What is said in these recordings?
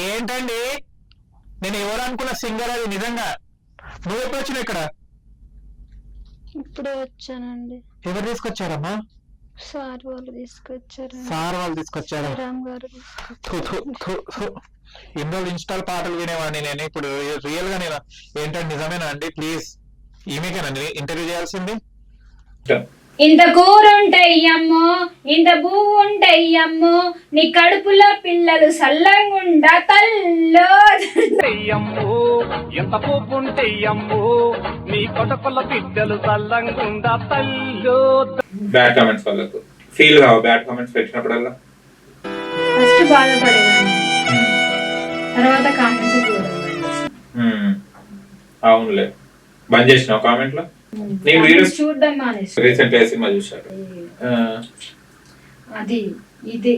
ఏంటండి, నేను ఎవరు అనుకున్న సింగర్ అది నిజంగా. నువ్వు ఎప్పుడు వచ్చినావు ఇక్కడ? ఇప్పుడే వచ్చానండి. ఎవరు తీసుకొచ్చారమ్మా? సార్ వాళ్ళు తీసుకొచ్చారు. సార్ వాళ్ళు తీసుకొచ్చారా? రామ్ గారు ఇన్ని రోజులు ఇన్స్టాల్ పాటలు వినేవాడిని నేను, ఇప్పుడు రియల్ గా నేను ఏంటంటే నిజమేనా అండి? ప్లీజ్ ఈమెకేనండి ఇంటర్వ్యూ చేయాల్సింది. ఇంత కూర ఉంటాయమ్మో, ఇంత పువ్వు ఉంటాయమ్మో, నీ కడుపులో పిల్లలు సల్లంగుండా తల్లో. ఎంత పువ్వు ఉంటాయమ్మో, నీ కడుపుల బిడ్డలు సల్లంగుండా తల్లో. బ్యాడ్ కామెంట్స్ వాళ్ళకు ఫీల్ కావు, బ్యాడ్ కామెంట్స్ పెట్టినప్పుడల్లా ఫస్ట్ బాధపడేదాన్ని, తర్వాత కామెంట్స్ అవునులే. బంద్ చేసినావు కామెంట్ లో? నేను వీడియోస్ చూడడం మానేసి రీసెంట్ గా సినిమా చూశాను. అది ఇది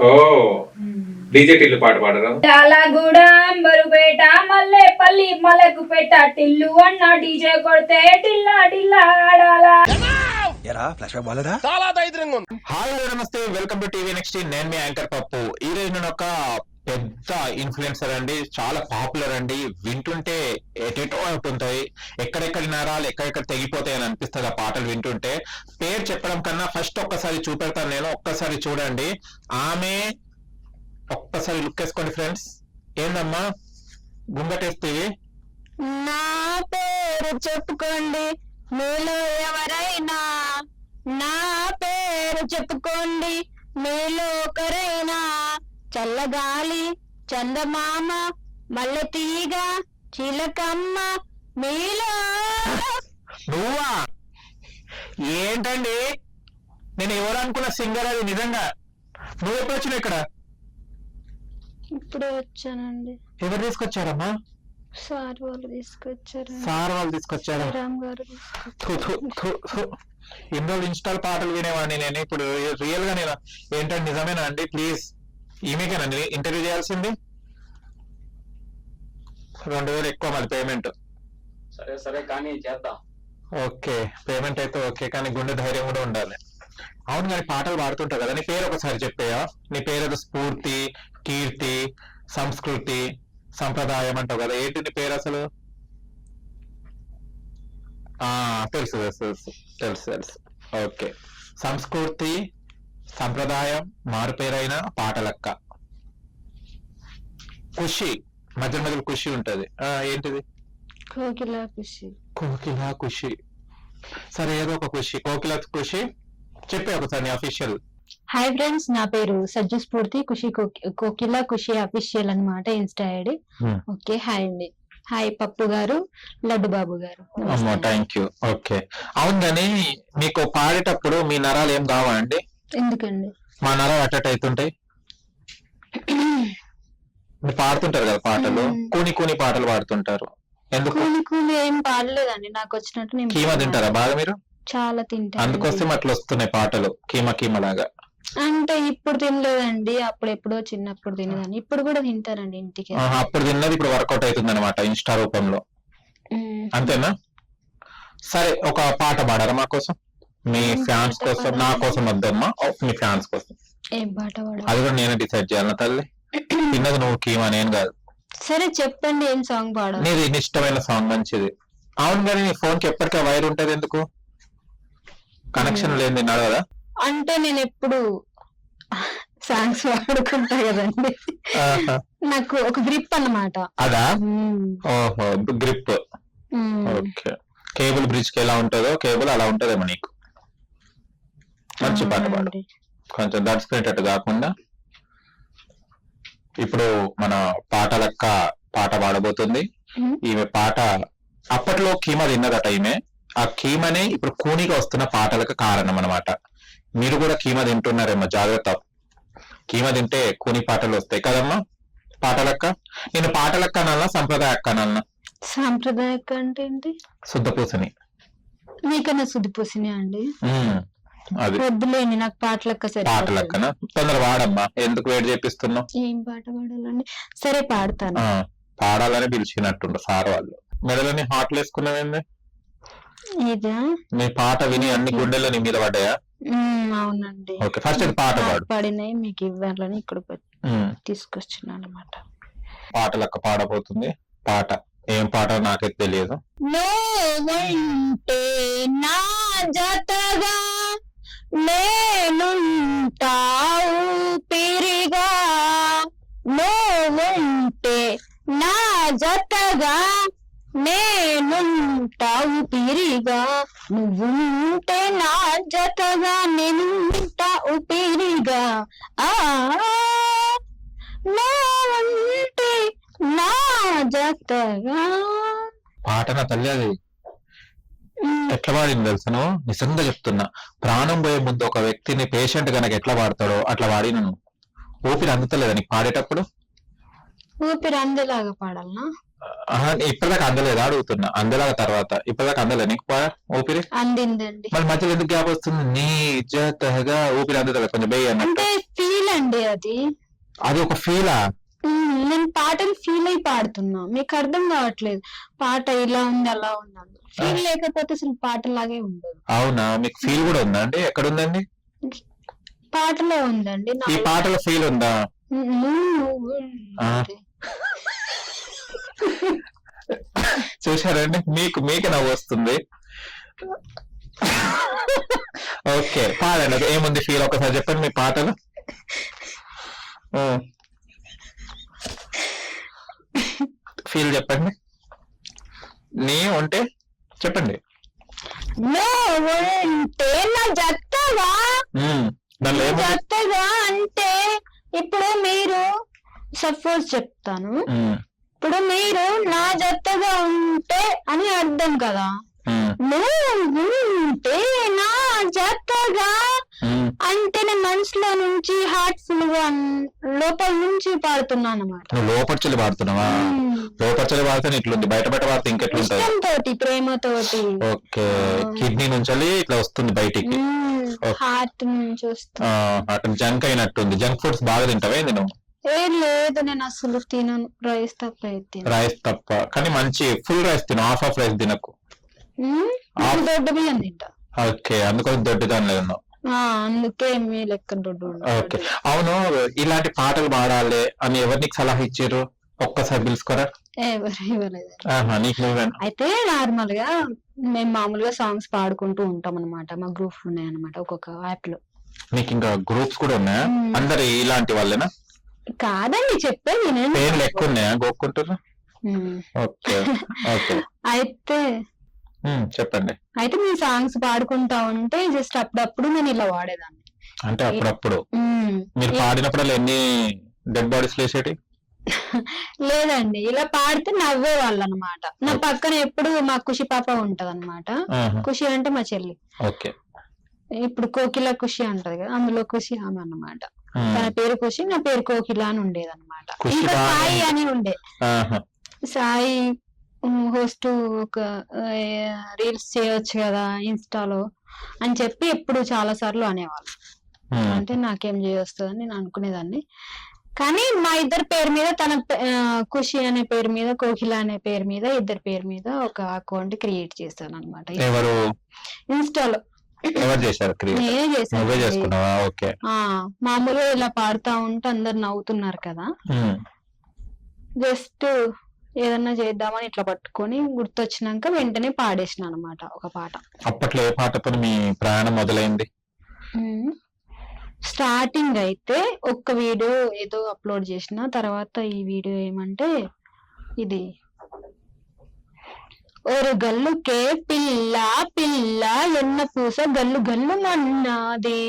ఓ డీజే టిల్లు పాట పాడరా? చాలగూడ అంబరుపేట మల్లెపల్లి మలకుపేట టిల్లు అన్న డీజే కొడితే టిల్లా టిల్లా ఆడాలా. హాయ్ నమస్తే, వెల్కమ్ టు టీవీ నెక్స్ట్. నేను మీ యాంకర్ పప్పు. ఈ రోజు నేను ఒక పెద్ద ఇన్ఫ్లుయెన్సర్ అండి, చాలా పాపులర్ అండి. వింటుంటే ఎటెటో ఉంటాయి, ఎక్కడెక్కడ నరాలు ఎక్కడెక్కడ తెగిపోతాయి అని అనిపిస్తుంది ఆ పాటలు వింటుంటే. పేరు చెప్పడం కన్నా ఫస్ట్ ఒక్కసారి చూపెడతాను నేను, ఒక్కసారి చూడండి. ఆమె ఒక్కసారి లుక్ వేసుకోండి ఫ్రెండ్స్. ఏందమ్మా గుంగటేస్తేవి? నా పేరు చెప్పుకోండి మీలో ఎవరైనా, నా పేరు చెప్పుకోండి మీలో ఒకరైనా, చల్లగాలి చందమామ మల్లె తీగ చిలకమ్మ మీలో. నువ్వా? ఏంటండి, నేను ఎవరు అనుకున్న సింగర్ అది నిజంగా. నువ్వు ఎప్పుడు వచ్చినావు ఇక్కడ? ఇప్పుడే వచ్చానండి. ఎవరు తీసుకొచ్చారమ్మా? సార్ వాళ్ళు తీసుకొచ్చారు. సార్ వాళ్ళు తీసుకొచ్చారా? రామ్ గారు ఇన్ని రోజులు ఇన్స్టాల్ పాటలు వినేవాడిని నేను, ఇప్పుడు రియల్ గా నేను ఏంటంటే నిజమేనా అండి? ప్లీజ్ ఈమెకేనండి ఇంటర్వ్యూ చేయాల్సింది. 2000 ఎక్కువ మరి పేమెంట్. సరే సరే కానీ చేద్దాం. ఓకే, పేమెంట్ అయితే ఓకే, కానీ గుండె ధైర్యం కూడా ఉండాలి. అవును, కానీ పాటలు పాడుతుంటావు కదా, నీ పేరు ఒకసారి చెప్పేయా? నీ పేరు ఏదో స్ఫూర్తి, కీర్తి, సంస్కృతి, సంప్రదాయం అంటావు కదా, ఏంటి నీ పేరు అసలు? తెలుసు తెలుసు తెలుసు తెలుసు తెలుసు. ఓకే, సంస్కృతి, సంప్రదాయం, మారు పేరైన పాటలక్క, ఖుషి, మధ్య మధ్యలో ఖుషి ఉంటది. ఏంటిది? కోకిలా ఖుషి. కోకిలా ఖుషి. సరే, ఏదో ఒక ఖుషి, కోకిలా ఖుషి చెప్పే ఒకసారి నీ అఫీషియల్. హాయ్ ఫ్రెండ్స్, నా పేరు సజ్జు స్ఫూర్తి, ఖుషి కోకిలా ఖుషి అఫీషియల్ అన్నమాట ఇన్స్టా ఐడి. ఓకే, హాయ్ అండి. హాయ్ పప్పు గారు, లడ్డు బాబు గారు. Thank you. ఓకే, అవును, కానీ మీకు పాడేటప్పుడు మీ నరాలు ఏం కావా అండి? ఎందుకండి? మా నరాలు అటెట్ అవుతుంటాయి. మీరు పాడుతుంటారు కదా పాటలు, కూని కూని పాటలు పాడుతుంటారు, ఎందుకు? కూలి కూలి ఏం పాడలేదండి, నాకు వచ్చినట్టు నేను కీమ తింటారా బాగా మీరు? చాలా తింటాను. అందుకోసం అట్లా వస్తున్నాయి పాటలు కీమ కీమ లాగా. అంటే ఇప్పుడు తినలేదండి, అప్పుడు ఎప్పుడో చిన్నప్పుడు తినేదాన్ని, ఇప్పుడు కూడా తింటారండి ఇంటికి. అప్పుడు తిన్నది ఇప్పుడు వర్కౌట్ అవుతుంది అనమాట ఇన్స్టా రూపంలో, అంతేనా? సరే, ఒక పాట పాడారా మా కోసం, మీ ఫ్యాన్స్ కోసం? నా కోసం వద్దమ్మా, మీ ఫ్యాన్స్ కోసం. ఏం పాట పాడాలి? అది కూడా నేనే డిసైడ్ చేయాలి తల్లి. తిన్నది నువ్వు, కీమ నేను కాదు. సరే చెప్పండి, ఏం సాంగ్ పాడాలి? నీది ఇష్టమైన సాంగ్ మంచిది. అవును, కానీ నీ ఫోన్ కి ఎప్పటికీ వైర్ ఉంటది ఎందుకు? కనెక్షన్ లేదు నడవదా? అంటే నేను ఎప్పుడు సాంగ్స్ వాడుకుంటా కదండి, నాకు ఒక గ్రిప్ అన్నమాట. అదా? ఓహో, గ్రిప్. ఓకే, కేబుల్ బ్రిడ్జ్ కి ఎలా ఉంటుందో కేబుల్ అలా ఉంటదేమో నీకు. మంచి పాట పాడు, కొంచెం దడుచుకునేటట్టు కాకుండా. ఇప్పుడు మన పాటలక్క పాట పాడబోతుంది. ఈమె పాట అప్పట్లో కీమ తిన్నదట ఈమె, ఆ కీమనే ఇప్పుడు కూనిగా వస్తున్న పాటలకు కారణం అన్నమాట. మీరు కూడా కీమ తింటున్నారేమో, జాగ్రత్త. కీమ తింటే కూని పాటలు వస్తాయి కదమ్మా పాటలక్క. నేను పాటలక్క అనాలన్నా సంప్రదాయ అక్క అనాలన్నా? సాంప్రదాయ అంటే ఏంటి? శుద్ధపూసని. మీకన్నా శుద్ధిపూసినే అండి? అది వద్దులేండి, నాకు పాటలక్క. సరే, పాటలక్కన తొందర వాడమ్మా, ఎందుకు వేడి చేపిస్తున్నావు? ఏం పాట పాడాలండి? సరే పాడతాను. పాడాలని పిలిచినట్టుండ సార్ వాళ్ళు. మెడలని హాట్లు వేసుకున్నావేంది? ఇదా? నీ పాట విని అన్ని గుండెలు నీ మీద పడ్డాయా? అవునండి. ఓకే, ఫస్ట్ ఇది పాట పాడు. పాడినాయి మీకు ఇవ్వాలని ఇక్కడ ఉమ్, తీసుకొచ్చిన అనమాట. పాట లెక్క పాడబోతుంది. పాట ఏం పాట నాకైతే తెలియదు. నువ్వుంటే నా జతగా నేనుంటావు పిరిగా, నువ్వుంటే నా జతగా నేనుంటావు పిరిగా, నువ్వుంటే నా జతగా నేనుంటావు పిరిగా, ఆ నువ్వుంటే నా జతగా. పాట నా తల్లి అది ఎట్లా పాడింది తెలుసును, నిజంగా చెప్తున్నా. ప్రాణం పోయే ముందు ఒక వ్యక్తిని పేషెంట్ గనక ఎట్లా పాడతాడో అట్లా పాడినను. ఊపిరి అందుతలేదా నీకు పాడేటప్పుడు? ఊపిరి అందేలాగా పాడాలనా? ఇప్పటిదాకా అందలేదా అడుగుతున్నా. అందలాగా తర్వాత ఇప్పటిదాకా అందలే నీకు ఊపిరి? అందిందండి. మరి మధ్యలో ఎందుకు గ్యాప్ వస్తుంది? నీ జతగా ఊపిరి అందుతలే కొంచెం బెయ్యి అన్నట్టు. అంటే ఫీల్ అండి అది. అది ఒక ఫీలా? నేను పాటలు ఫీల్ అయి పాడుతున్నా, మీకు అర్థం కావట్లేదు. పాట ఇలా ఉంది అలా ఉంది, ఫీల్ లేకపోతే అసలు పాటలాగే ఉండదు. అవునా, మీకు ఫీల్ కూడా ఉందా అండి? ఎక్కడ ఉందండి? పాటలో ఉందండి. ఈ పాటలో ఫీల్ ఉందా? చూసారండి, మీకు నవ్వు వస్తుంది. ఓకే, పాడండి. ఏముంది ఫీల్ ఒకసారి చెప్పండి మీ పాటలు. ఫీల్ చెప్పండి. నీ ఉంటే చెప్పండి. నువ్వుంటే నా జతగా, దానిలో ఏముంది? జతగా అంటే ఇప్పుడు మీరు సపోజ్ చెప్తాను, ఇప్పుడు మీరు నా జతగా ఉంటే అని అర్థం కదా. నువ్వుంటే నా జతగా అంటే నేను మనసులో నుంచి హార్ట్ఫుల్ గా లోపల నుంచి పాడుతున్నాను అన్నమాట. నువ్వు లోపర్చలి పాడుతున్నావా? లోపర్చలి పాడితే ఇట్లుంది, బయట పాడితే ఇంకెట్లుంటది? ఇష్టంతోటి, ప్రేమతోటి. ఓకే, కిడ్నీ నుంచి ఇట్లా వస్తుంది బయటికి. హార్ట్ నుంచి వస్తుంది. జంక్ అయినట్టుంది. జంక్ ఫుడ్స్ బాగా తింటావే నువ్వు? ఏం లేదు, నేను అసలు తినను. రైస్ తప్ప అయితే రైస్ తప్ప, కానీ మంచి ఫుల్ రైస్ తిను, హాఫ్ రైస్ తినకు. దొడ్డు బియ్యం తింటా. ఓకే, అందుకని దొడ్డు దానిలో ఉన్నావు. అందుకే మీ లెక్క దొడ్డు. ఓకే, అవును. ఇలాంటి పాటలు పాడాలి అని ఎవరు నీకు సలహా ఇచ్చారు? ఒక్కసారి పిలుచుకోరా. ఎవరు ఇవ్వలేదు. నీకు నువ్వే. అయితే నార్మల్ గా మేము మామూలుగా సాంగ్స్ పాడుకుంటూ ఉంటాం అనమాట. మా గ్రూప్స్ ఉన్నాయి అనమాట ఒక్కొక్క యాప్ లో. నీకు ఇంకా గ్రూప్స్ కూడా ఉన్నాయా? అందరు ఇలాంటి వాళ్ళేనా? కాదండి, చెప్పేది నేను. పేర్లు ఎక్కువ ఉన్నాయా గోక్కుంటారు? ఓకే ఓకే, అయితే చెప్పండి. అయితే మేము సాంగ్స్ పాడుకుంటా ఉంటే జస్ట్ అప్పుడప్పుడు నేను ఇలా వాడేదాన్ని. అంటే అప్పుడప్పుడు మీరు పాడినప్పుడు ఎన్ని డెడ్ బాడీస్ లేసేటి? లేదండి, ఇలా పాడితే నవ్వే వాళ్ళు అనమాట. నా పక్కన ఎప్పుడు మా ఖుషి పాప ఉంటది అనమాట. ఖుషి అంటే మా చెల్లి. ఓకే, ఇప్పుడు కోకిల ఖుషి అంటది కదా, అందులో ఖుషి ఆమె అన్నమాట. తన పేరు ఖుషి, నా పేరు కోకిల అని ఉండేది అనమాట. ఇంకా సాయి అని ఉండే. సాయి హోస్ట్ ఒక రీల్స్ చేయొచ్చు కదా ఇన్స్టాలో అని చెప్పి ఎప్పుడు చాలా సార్లు అనేవాళ్ళు. అంటే నాకేం చేయొస్తుందని నేను అనుకునేదాన్ని. కానీ మా ఇద్దరి పేరు మీద, తన ఖుషి అనే పేరు మీద, కోకిల అనే పేరు మీద, ఇద్దరి పేరు మీద ఒక అకౌంట్ క్రియేట్ చేశాను అనమాట ఇన్స్టాలో. ఎవరు చేశారు? నేనే చేశాను. ఓకే, మామూలుగా ఇలా పాడుతా ఉంటే అందరు నవ్వుతున్నారు కదా, జస్ట్ ఏదన్నా చేద్దామని ఇట్లా పట్టుకొని గుర్తొచ్చినాక వెంటనే పాడేసిన అనమాట ఒక పాట. అప్పట్లో ఏ పాటతో మీ ప్రయాణం మొదలైంది? స్టార్టింగ్ అయితే ఒక్క వీడియో ఏదో అప్లోడ్ చేసిన తర్వాత, ఈ వీడియో ఏమంటే ఇది ஒரு గల్లుకే పిల్ల పిల్ల ఎన్న పూస గల్లు గల్లు మన్నాది,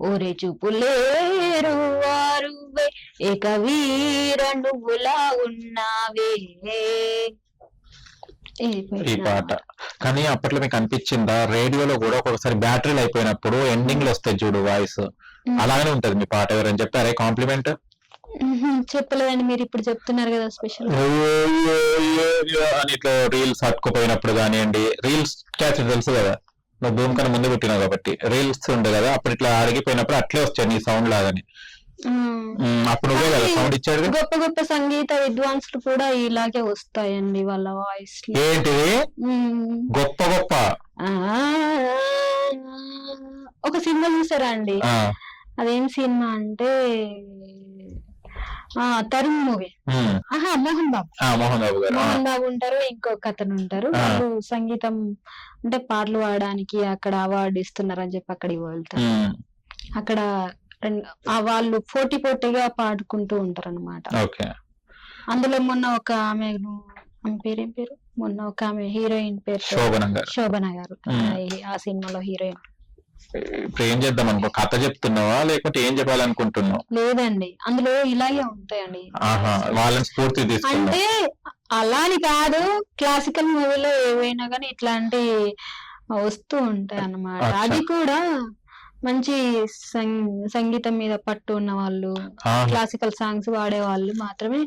ఓరే చూపులేరు వారువే ఏక వీర నువ్వులా ఉన్నావే. ఈ పాట కానీ అప్పట్లో మీకు అనిపించిందా? రేడియోలో కూడా ఒక్కొక్కసారి బ్యాటరీలు అయిపోయినప్పుడు ఎండింగ్ లో వస్తాయి చూడు వాయిస్, అలాగనే ఉంటది మీ పాట. ఎవరైనా చెప్పారే కాంప్లిమెంట్? చెప్పలేదండి, మీరు ఇప్పుడు చెప్తున్నారు కదా స్పెషల్ అని. ఇట్లా రీల్స్ అట్టుకుపోయినప్పుడు కానివ్వండి, రీల్స్ క్యాచ్ తెలుసు కదా, నువ్వు భూమి కన్నా ముందు పుట్టినావు కాబట్టి రీల్స్ ఉండే కదా, అప్పుడు ఇట్లా అడిగిపోయినప్పుడు అట్లే వచ్చాయి నీ సౌండ్ లాగాని. అప్పుడు నువ్వే కదా సౌండ్ ఇచ్చాడు. గొప్ప గొప్ప సంగీత విద్వాంసులు కూడా ఇలాగే వస్తాయండి వాళ్ళ వాయిస్. ఏంటిది గొప్ప గొప్ప? ఒక సినిమా చూసారా అండి? ఆ, అదేం సినిమా అంటే తరుణ్ మూవీ. ఉమ్, మోహన్ బాబు. మోహన్ బాబు గారు. మోహన్ బాబు ఉంటారు, ఇంకొక అతను ఉంటారు. ఆ. వాళ్ళు సంగీతం అంటే పాటలు పాడడానికి అక్కడ అవార్డు ఇస్తున్నారని చెప్పి అక్కడికి వెళ్తారు. అక్కడ వాళ్ళు పోటీగా పాడుకుంటూ ఉంటారు అనమాట. ఓకే. అందులో మొన్న ఒక ఆమె పేరేం పేరు, మొన్న ఒక ఆమె హీరోయిన్ పేరు శోభన గారు. ఆ సినిమాలో హీరోయిన్. ఇప్పుడు ఏం చేద్దాం అనుకో, కథ చెప్తున్నావా లేకపోతే ఏం చెప్పాలనుకుంటున్నావు? లేదండి, అందులో ఇలాగే ఉంటాయండి. వాళ్ళని స్ఫూర్తి తీసుకున్నా అంటే అలా అని కాదు, క్లాసికల్ మూవీలో ఏవైనా కానీ ఇట్లాంటి వస్తూ ఉంటాయి అన్నమాట. అది కూడా మంచి సంగీతం మీద పట్టు ఉన్న వాళ్ళు, క్లాసికల్ సాంగ్స్ వాడే వాళ్ళు మాత్రమే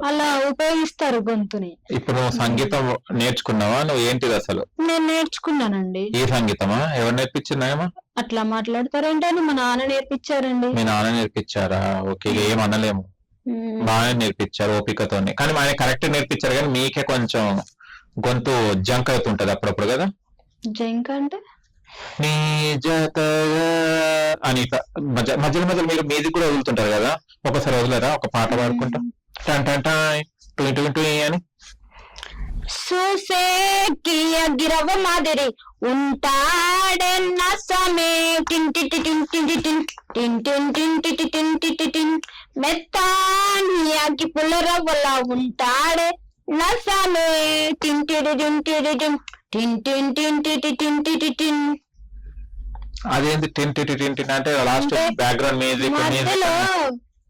అలా ఉపయోగిస్తారు గొంతుని. ఇప్పుడు నువ్వు సంగీతం నేర్చుకున్నావా? నువ్వు ఏంటిది అసలు? నేను నేర్చుకున్నానండి. ఈ సంగీతమా? ఎవరు నేర్పించిందేమో? అట్లా మాట్లాడతారేంటని మా నాన్న నేర్పించారండి. మీ నాన్న నేర్పించారా? ఓకే, ఏం అనలేము, బాగానే నేర్పించారు ఓపికతోని. కానీ ఆయన కరెక్ట్ నేర్పించారు, కానీ మీకే కొంచెం గొంతు జంక్ అవుతుంటది అప్పుడప్పుడు కదా? జంక్ అంటే నీ జతగా అని మధ్యలో మీరు మీది కూడా వదులుతుంటారు కదా, ఒకసారి వదిలేరా? ఒక పాట పాడుకుంటా టన్ టన్ టాయ్ టుయ్ టుయ్ టుయ్ అని. గిరవ మాదిరి ఉంటాడెన్న సమే మెత్తానికి పుల్లరవ్వల ఉంటాడే నసమే అదేంటి టిన్ టి టిన్ టిన్ అంటే లాస్ట్ బ్యాక్గ్రౌండ్ మ్యూజిక్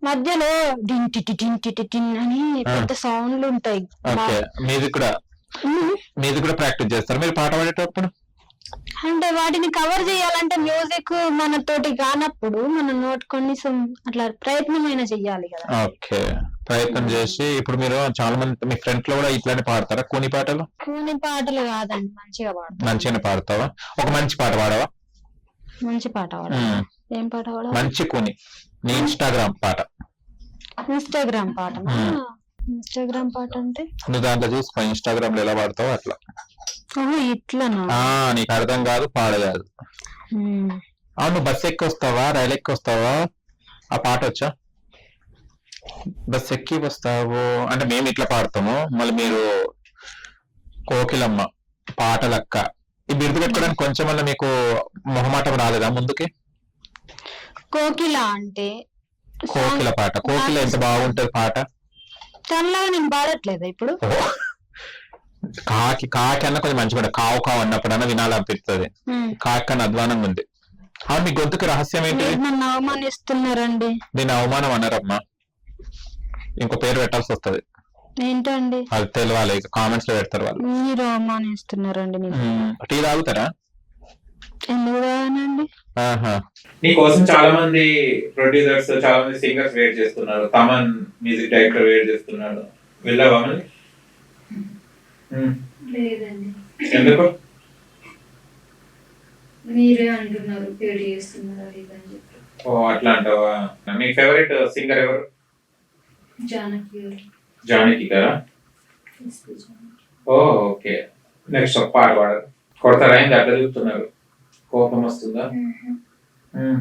మధ్యలో టిన్ అని పెద్ద సౌండ్లు ఉంటాయి. ఓకే, మీది కూడా ప్రాక్టీస్ చేస్తారు మీరు పాట పాడేటప్పుడు? అంటే వాటిని కవర్ చేయాలంటే మ్యూజిక్ మన తోటి కానప్పుడు మన నోట్ కనీసం అట్లా ప్రయత్నమైనా చెయ్యాలి కదా. ఓకే, ప్రయత్నం చేసి. ఇప్పుడు మీరు చాలా మంది మీ ఫ్రెండ్స్ లో కూడా ఇట్లానే పాడతారా? కూని పాటలు? కూని పాటలు కాదండి, మంచిగా పాడతావా? ఒక మంచి పాట పాడవా? మంచి పాట పాడ. ఏం పాట పాడ? మంచి కూని నీ ఇన్స్టాగ్రామ్ పాట. ఇన్స్టాగ్రామ్ పాట? ఇన్స్టాగ్రామ్ పాట అంటే నువ్వు దాంట్లో చూసుకో, ఇన్స్టాగ్రామ్ లో ఎలా పాడతావు అట్లా. ఇట్లనా? నీకు అర్థం కాదు, పాడగాదు. అవును, బస్ ఎక్కి వస్తావా, రైలు ఎక్కి వస్తావా? ఆ పాట వచ్చా? బస్ ఎక్కి వస్తావు అంటే మేము ఇట్లా పాడతాము, మళ్ళీ మీరు కోకిలమ్మ పాటలక్క ఈ బిరుదు పెట్టుకోవడానికి కొంచెం వల్ల మీకు మొహమాటం రాలేదా ముందుకి? కోకిల అంటే కోకిల పాట, కోకిల ఎంత బాగుంటది పాట. తనలాగా నేను పాడట్లేదా ఇప్పుడు? కాకి అన్న కొంచెం మంచిగా కావు కావు అన్నప్పుడన్నా వినాలనిపిస్తుంది. కాకి అన్న అధ్వానంగా ఉంది. అవును, మీ గొంతుకి రహస్యం ఏంటి? నన్ను అవమానిస్తున్నారండి. దీని అవమానం అన్నారమ్మా, ఇంకో పేరు పెట్టాల్సి వస్తుంది. ఏంటండి అది తెలియాలి, కామెంట్స్ లో పెడతారు వాళ్ళు. మీరు అవమానిస్తున్నారండి. టీ తాగుతారా? ఎందుకు తాగనండి? నీ కోసం చాలా మంది ప్రొడ్యూసర్స్, చాలా మంది సింగర్స్ వెయిట్ చేస్తున్నారు. తమన్ మ్యూజిక్ డైరెక్టర్ వెయిట్ చేస్తున్నాడు. వెళ్ళావా మళ్ళీ? లేదండి. ఎందుకు? మీరే అంటున్నారు పేరు చేస్తున్నారు అది అని చెప్పి. ఓ అట్లా అంటావా? మీ ఫేవరెట్ సింగర్ ఎవరు? జానకి గారా? ఓ ఓకే. నెక్స్ట్ ఒక పాట పాడరు, కొడతారా? ఏంటి అట్లా చూస్తున్నారు? కోపం వస్తుందా?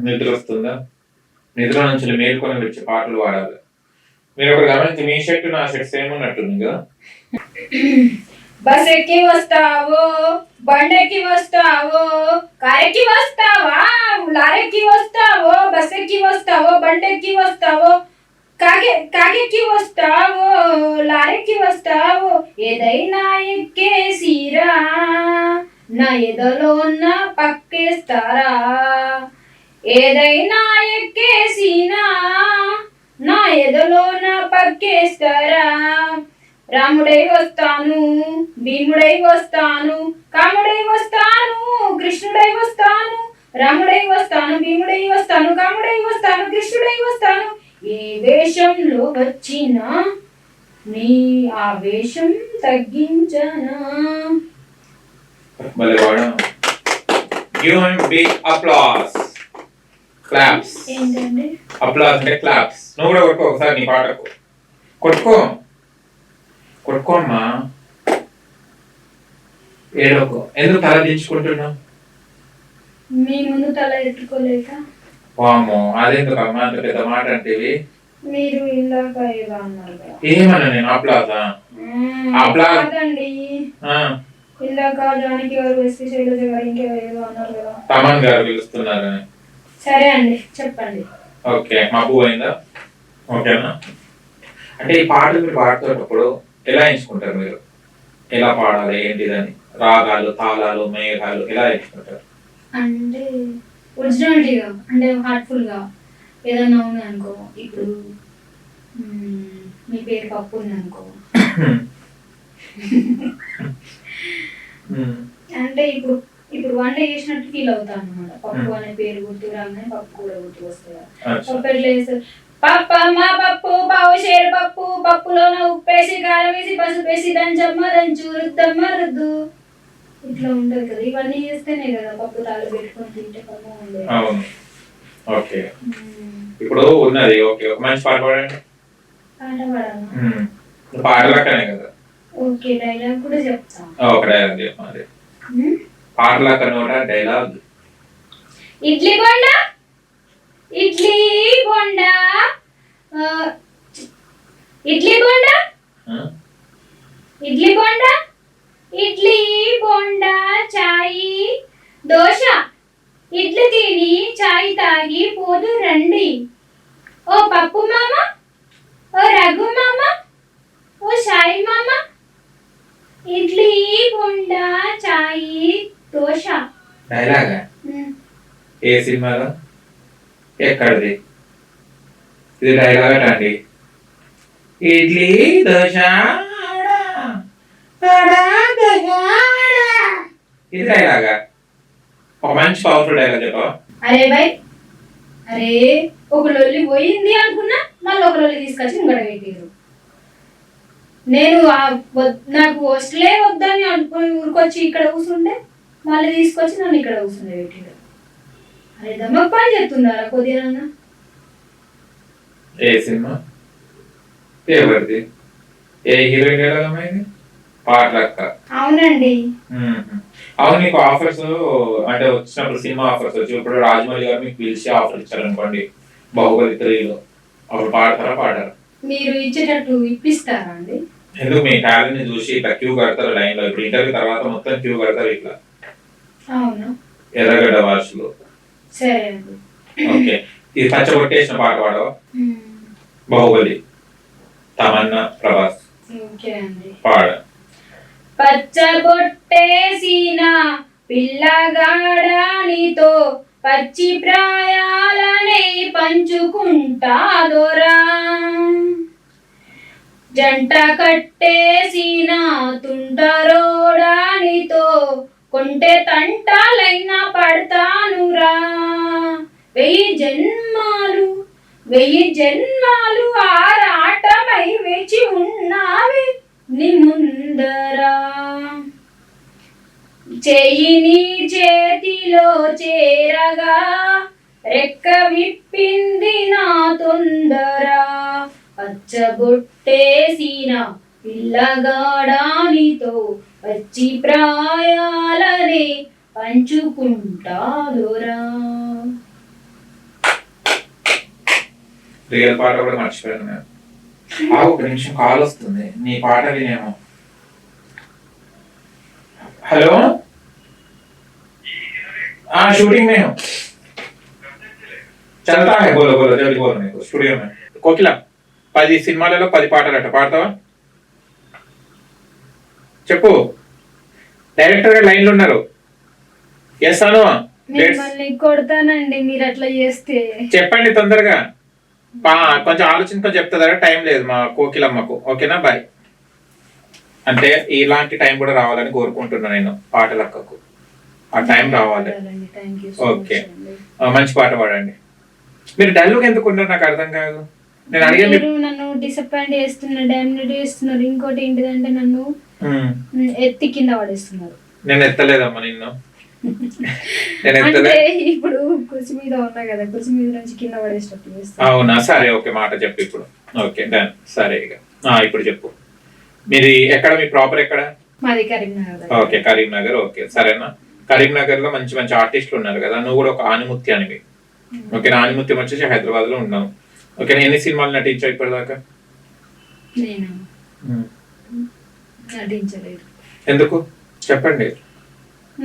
నిద్ర వస్తుందా? నిద్ర నుంచి మేల్కొని వచ్చే పాటలు పాడాలి. మీరు ఒకటి గమనించి, మీ షర్ట్ నా షర్ట్ సేమ్ ఉన్నట్టుంది కదా. బస్ ఎక్కి వస్తావో, బండెక్కి వస్తావో, కారెక్కి వస్తావా, లారెక్కి వస్తావో, బస్ ఎక్కి వస్తావో, బండెక్కి వస్తావో, కాకెక్కి వస్తావో, లారెక్కి వస్తావో, ఏదైనా ఎక్కేసిరా నా ఎదలో ఉన్న పక్కేస్తారా, ఏదైనా ఎక్కేసినా నా ఎదలో నా పక్కేస్తారా, రాముడై వస్తాను, భీముడై వస్తాను, కాముడై వస్తాను, కృష్ణుడై వస్తాను, రాముడై వస్తాను, భీముడై వస్తాను, కాముడై వస్తాను, కృష్ణుడై వస్తాను, ఏ వేషంలో వచ్చినా నీ ఆవేశం తగ్గించనా. Give him big applause. Claps. ఏంటండి applause అంటే claps. నువ్వు కూడా కొట్టుకో ఒకసారి నీ పాటకు. కొట్టుకో అమ్మా. ఏడోకో. ఎందుకు తల దించుకుంటున్నావు? మీ ముందు తల ఎత్తుకోలేక వామో అదెందుకమ్మా అంత పెద్ద మాట అంటేవి? మీరు ఇందాక ఏదో అన్నారు కదా. ఏమన్నా నేను అప్లాదా? కాదండి, ఇందాక జానకి గారు, ఎస్పీ శైలజ గారు ఇంకేదో అన్నారు కదా. తమన్ గారు పిలుస్తున్నారని. సరే అండి, చెప్పండి. ఓకే, మబ్బు పోయిందా? ఓకేనా? అంటే ఈ పాటలు మీరు పాడుతున్నప్పుడు ఎలా ఎంచుకుంటారు మీరు? ఎలా పాడాలి ఏంటిదని? రాగాలు, తాళాలు, మేఘాలు ఎలా ఎంచుకుంటారు? అంటే ఒరిజినాలిటీగా, అంటే హార్ట్ఫుల్ గా ఏదన్నా ఉంది అనుకో. ఇప్పుడు మీ పేరు పప్పు ఉంది అనుకో, అంటే ఇప్పుడు ఇప్పుడు వంట చేసినట్టు ఫీల్ అవుతాను అనమాట. పప్పు అనే పేరు గుర్తు రాగానే పప్పు కూడా గుర్తు వస్తుంది. పప్పు ఎట్లా చేస్తారు? పప్పు మా పప్పు, పావు షేరు పప్పు, పప్పులోన ఉప్పేసి కారం వేసి పసుపు వేసి దంచమ్మ దంచు రుద్దమ్మ రుద్దు, ఇట్లా ఉంటది కదా. ఇవన్నీ చేస్తేనే కదా పప్పు తాళ్ళు పెట్టుకొని తింటే పప్పు ఉండేది. అవును. ఓకే, ఇప్పుడు ఉన్నది. ఓకే, ఒక మంచి పాట పాడండి. పాట పాడాలా? పాటలక్కనే కదా. ఓకే, డైలాగ్ కూడా చెప్తా. ఒక డైలాగ్ చెప్పాలి. పాటలక్క నోట డైలాగ్. ఇడ్లీ బొండ, ఇడ్లీ బొండ, ఇడ్లీ బొండ, ఇడ్లీ బొండ, ఇడ్లీ బొండ, చాయ్ దోశ, ఇడ్లీ తిని చాయ్ తాగి పోదు రండి. ఓ పప్పు మామ, ఓ రఘు మామ, ఓ సాయి మామ, ఇడ్లీ బొండ, చాయ్ దోశ. డైలాగా? ఏ సినిమాలో? ఎక్కడిది ఇది డైలాగ్ అండి? ఇడ్లీ దోశ ఇది డైలాగా? ఒక మంచి పవర్ఫుల్ డైలాగ్ చెప్పవా? అరే బై, అరే ఒక లొల్లి పోయింది అనుకున్నా, మళ్ళీ ఒక లొల్లి తీసుకొచ్చి ఇంకడ పెట్టారు. నేను నాకు హాస్టలే వద్దని అనుకుని ఊరికొచ్చి ఇక్కడ కూర్చుంటే మళ్ళీ తీసుకొచ్చి నన్ను ఇక్కడ కూర్చుండే పెట్టారు. అరే దమ్మకు పని చెప్తున్నారా కొద్దిగా? ఏ సినిమా? ఎవరిది? ఏ హీరోయిన్ డైలాగ్? పాటలక్క. అవునండి. అవును, నీకు ఆఫర్స్ అంటే వచ్చినప్పుడు సినిమా ఆఫర్స్ వచ్చి ఇప్పుడు రాజమౌళి గారు మీకు పిలిచి ఆఫర్ ఇచ్చారు అనుకోండి, బాహుబలి 3లో, అప్పుడు పాడతారా పాడారు? మీరు ఇచ్చేటట్టు ఇప్పిస్తారా అండి? ఎందుకు మీ టాలెంట్ ని చూసి ఇట్లా క్యూ కడతారు లైన్ లో? ఇప్పుడు ఇంటర్వ్యూ తర్వాత మొత్తం క్యూ కడతారు ఇట్లా. అవునా? ఎర్రగడ్డ భాషలో. సరే అండి. ఓకే, ఇది పచ్చబొట్టేసిన పాట పాడవా? బాహుబలి, తమన్నా, ప్రభాస్. ఓకే అండి, పాడ. పచ్చబొట్టేసిన పిల్లగాడానితో పచ్చి ప్రాయాలనే పంచుకుంటాదోరా, జంట కట్టేసిన తుంటరోడానితో కొంటె తంటాలైనా పడతానురా. 1000 జన్మాలు ఆరాటమై వేచి ఉన్నావి నీ ముందరా, చెయ్యి నీ చేతిలో చేరగా రెక్క విప్పింది నా తొందర, పచ్చబొట్టేసిన పిల్లగాడానితో పచ్చి ప్రాయాలనే పంచుకుంటాదోరా. రియల్ పాట కూడా మర్చిపోయాను నేను. ఒక నిమిషం కాల్ వస్తుంది, నీ పాట వినేమో. हेलो, हाँ शूटिंग में हूँ, चलता है, बोलो बोलो जल्दी बोलो मेरे को, स्टूडियो में. కోకిల 10 సినిమాలలో 10 పాటలట, పాడతావా? చెప్పు, డైరెక్టర్ గారు లైన్లో ఉన్నారు. ఎస్ అను. మిమ్మల్ని కొడతానండి మీరు అట్లా చేస్తే. చెప్పండి తొందరగా, కొంచెం ఆలోచించుకొని చెప్తారా, టైం లేదు మా కోకిలమ్మకు. ఓకేనా, బాయ్. అంటే ఇలాంటి టైం కూడా రావాలని కోరుకుంటున్నా నేను పాటలక్కకు. ఆ టైం రావాలి. ఓకే, మంచి పాట పాడండి. మీరు డైలాగ్ ఎందుకు ఉన్నారు నాకు అర్థం కాదు. నేను అడిగే మీరు నన్ను డిసప్పాయింట్ చేస్తున్నారు, డామినేట్ చేస్తున్నారు. ఇంకోటి ఏంటిదంటే నన్ను ఎత్తి కింద పడేస్తున్నారు. నేను ఎత్తలేదమ్మా నిన్ను. అంటే ఇప్పుడు కుర్చీ మీద ఉన్నా కదా, కుర్చీ మీద నుంచి కింద పడేటట్టు చేస్తున్నారు. అవునా, సరే ఓకే, మాట చెప్పు ఇప్పుడు. ఓకే డన్, సరే ఇక ఇప్పుడు చెప్పు. మీది ఎక్కడ? మీ ప్రాపర్ ఎక్కడ? మాది కరీంనగర్. ఓకే, కరీంనగర్. ఓకే, సరేనా. కరీంనగర్ లో మంచి మంచి ఆర్టిస్టులు ఉన్నారు కదా, నువ్వు కూడా ఒక ఆనిముత్య అనివి. ఓకేనా, ఆనిముత్యం వచ్చేసి హైదరాబాద్ లో ఉన్నావు. ఓకేనా, ఎన్ని సినిమాలు నటించావు ఇప్పటిదాకా? నేను నటించలేదు. ఎందుకు చెప్పండి?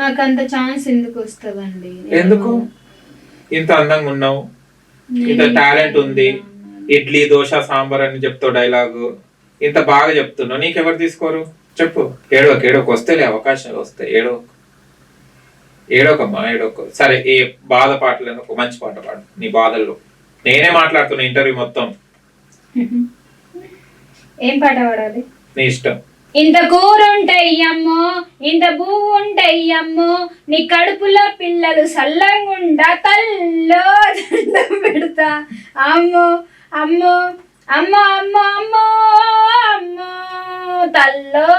నాకు అంత ఛాన్స్ ఎందుకు వస్తుందండి? ఎందుకు? ఇంత అందంగా ఉన్నావు, ఇంత టాలెంట్ ఉంది, ఇడ్లీ దోశ సాంబార్ అని చెప్తావు డైలాగు, ఇంత బాగా చెప్తున్నావు, నీకెవరు తీసుకోరు చెప్పు? ఏడోకి వస్తేలే అవకాశాలు వస్తాయి. ఏడోకమ్మా ఏడోక. సరే, ఏ బాధ పాటలు ఒక మంచి పాట పాడు నీ బాధల్లో. నేనే మాట్లాడుతున్నా ఇంటర్వ్యూ మొత్తం. ఏం పాట పాడాలి? నీ ఇష్టం. ఇంత కూరుంటయ్యమ్మో, ఇంత పువ్వు ఉంటయ్యమ్మో, నీ కడుపులో పిల్లలు సల్లంగుండా తల్లో దండం పెడతా. అమ్మో అమ్మో అమ్మో అమ్మో అమ్మో అమ్మో తల్లో.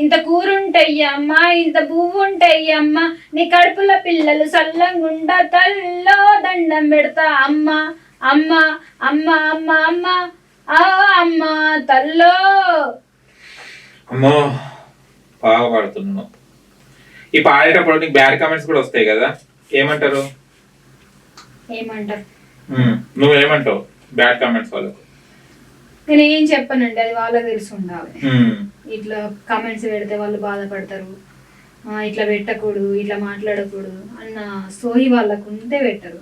ఇంత కూరుంటయ్యమ్మా, ఇంత పువ్వు ఉంటయ్యమ్మా, నీ కడుపులో పిల్లలు సల్లంగుండా తల్లో దండం పెడతా. అమ్మ అమ్మ అమ్మ అమ్మ అమ్మ అమ్మ తల్లో. అమ్మో బాగా పాడుతున్నావు. ఈ పాడేటప్పుడు నీకు బ్యాడ్ కామెంట్స్ కూడా వస్తాయి కదా, ఏమంటారు? ఏమంటారు? నువ్వేమంటావు బ్యాడ్ కామెంట్స్ వాళ్ళకు? నేను ఏం చెప్పానండి, అది వాళ్ళకి తెలిసి ఉండాలి. ఇట్లా కామెంట్స్ పెడితే వాళ్ళు బాధపడతారు, ఇట్లా పెట్టకూడదు, ఇట్లా మాట్లాడకూడదు అన్న సోయి వాళ్ళకు ఉంటే పెట్టరు.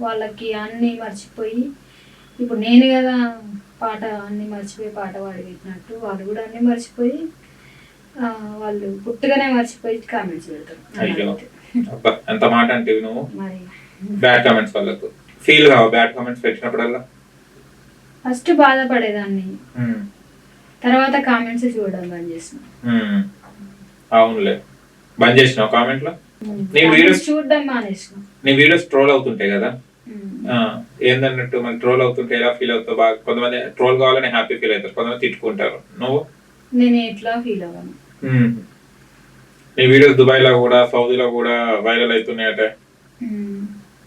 వాళ్ళకి అన్ని మర్చిపోయి, ఇప్పుడు నేను కదా పాట అన్ని మర్చిపోయి పాట పాడి పెట్టినట్టు వాళ్ళు కూడా అన్ని మర్చిపోయి, వాళ్ళు పుట్టుగానే మర్చిపోయి కామెంట్స్ పెడతారు. ఎంత మాట అంటే నువ్వు మరి బ్యాడ్ కామెంట్స్ వాళ్ళకు ఫీల్ కావు? బ్యాడ్ కామెంట్స్ పెట్టినప్పుడల్లా ఫస్ట్ బాధపడేదాన్ని, తర్వాత కామెంట్స్ చూడడం బంద్ చేసిన. అవునులే, బంద్ చేసినావు కామెంట్లో? నీ వీడియోస్ చూడడం మానేసిన. నీ వీడియోస్ ట్రోల్ అవుతుంటాయి కదా, ఏందన్నట్టు మనకి ట్రోల్ అవుతుంటే ఎలా ఫీల్ అవుతావు? బాగా కొంతమంది ట్రోల్ కావాలని హ్యాపీ ఫీల్ అవుతారు, కొంతమంది తిట్టుకుంటారు. నువ్వు? నేను ఎట్లా ఫీల్ అవ్వను. నీ వీడియోస్ దుబాయ్ లో కూడా సౌదీలో కూడా వైరల్ అవుతున్నాయట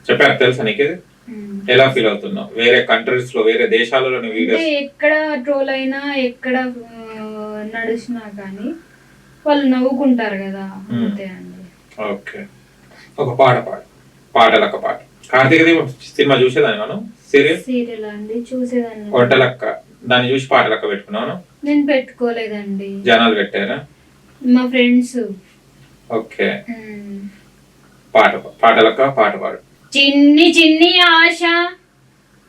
చెప్పారు, తెలుసా నీకు? ఎలా ఫీల్ అవుతున్నావు? వేరే కంట్రీస్ లో, వేరే దేశాలలో వీడియోస్ ఎక్కడ ట్రోల్ అయినా, ఎక్కడ నడిచినా కానీ వాళ్ళు నవ్వుకుంటారు కదా, అంతే అండి. ఓకే, ఒక పాట పాడు, పాటలక్క పాట. కార్తీక దీపం సినిమా చూసేదాన్ని మనం, సీరియల్ అండి చూసేదాన్ని. వంటలక్క, దాన్ని చూసి పాటలక్క పెట్టుకున్నాను. నేను పెట్టుకోలేదండి, జనాలు పెట్టారా? మా ఫ్రెండ్స్. ఓకే, పాటలక్క పాట పాడు. చిన్ని చిన్ని ఆశ,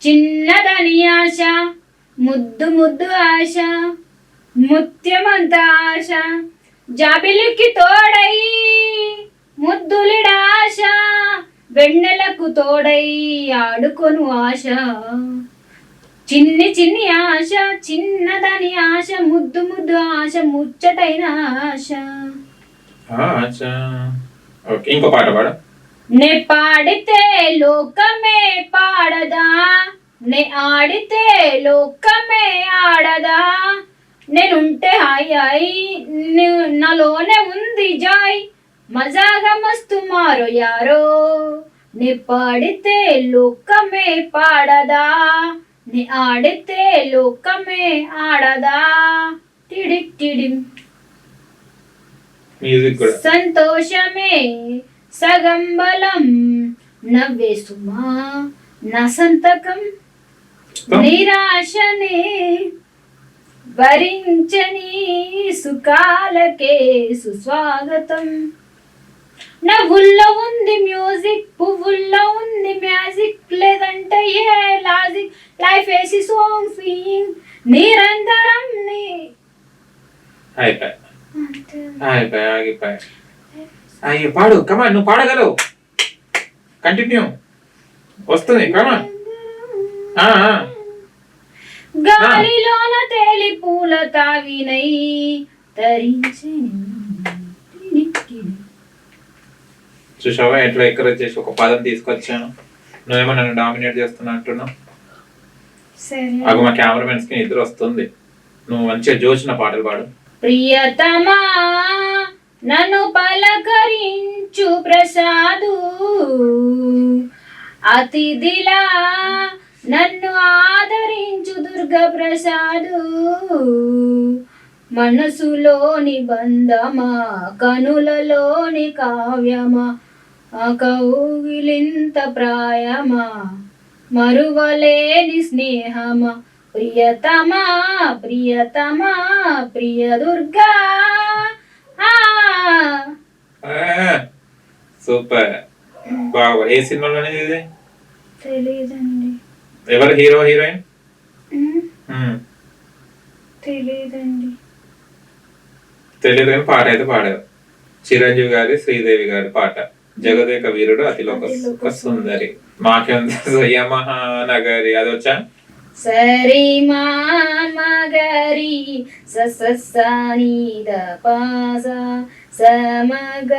చిన్నదని ఆశ, ముద్దు ముద్దు ఆశ, ముత్యమంత ఆశ, జాబిలికి తోడై ముద్దులిడాశ, వెన్నెలకు తోడై ఆడుకొను ఆశ. చిన్ని చిన్ని ఆశ, చిన్నదని ఆశ, ముద్దు ముద్దు ఆశ, ముచ్చటైన ఆశ. ఓకే, ఇంకో పాట పాడు. నే పాడితే లోకమే పాడదా, నే ఆడితే లోకమే ఆడదా, నేనుంటే హాయ్ హాయ్ నాలోనే ఉంది జాయ్, మజాగా మస్తు మారో యారో. నే పాడితే లోకమే పాడదా, నే ఆడితే లోకమే ఆడదా. టిడిక్ టిడిం. సంతోషమే సగం బలం, నవ్వే సుమా నా సంతకం, నిరాశనే భరించని సుఖాలకే సుస్వాగతం. నవ్వుల్లో ఉంది మ్యూజిక్, పువ్వుల్లో ఉంది మ్యాజిక్, లేదంటే ఏ లాజిక్, లైఫ్ వేసి సాంగ్ ఫీయింగ్ నిరంతరం నీ. ఆగిపోయి అయ్యో పాడు, కమాన్, నువ్వు పాడగలవు, కంటిన్యూ, వస్తుంది, కమాన్. గాలిలోన తేలి పూల తావినై తరించెను. చూసావా ఎట్లా ఎంకరేజ్ చేసి ఒక పదం తీసుకొచ్చాను? నువ్వేమో నన్ను డామినేట్ చేస్తున్నా అంటున్నావు. అగు మా కెమెరామెన్స్ కి నిద్ర వస్తుంది, నువ్వు మంచిగా జోచిన పాటలు పాడు. ప్రియతమా నన్ను పలకరించు ప్రసాదు, అతిథిలా నన్ను ఆదరించు దుర్గ ప్రసాదు, మనసులోని బంధమా కనులలోని కావ్యమా ఆ కౌగిలింత ప్రాయమా మరువలేని స్నేహమా ప్రియతమా ప్రియతమా ప్రియ దుర్గా సూపర్. బాగా ఏ సినిమాలోనే ఇది? తెలీదండి. ఎవరు హీరో హీరోయిన్? తెలీదండి. తెలియదు కానీ పాట అయితే పాడారు. చిరంజీవి గారి శ్రీదేవి గారి పాట జగదేక వీరుడు అతిలోక సుందరి. మాకేం తెలుసు యమహానగరి అది వచ్చా? సరి మగరి ససని ద పాస సమగ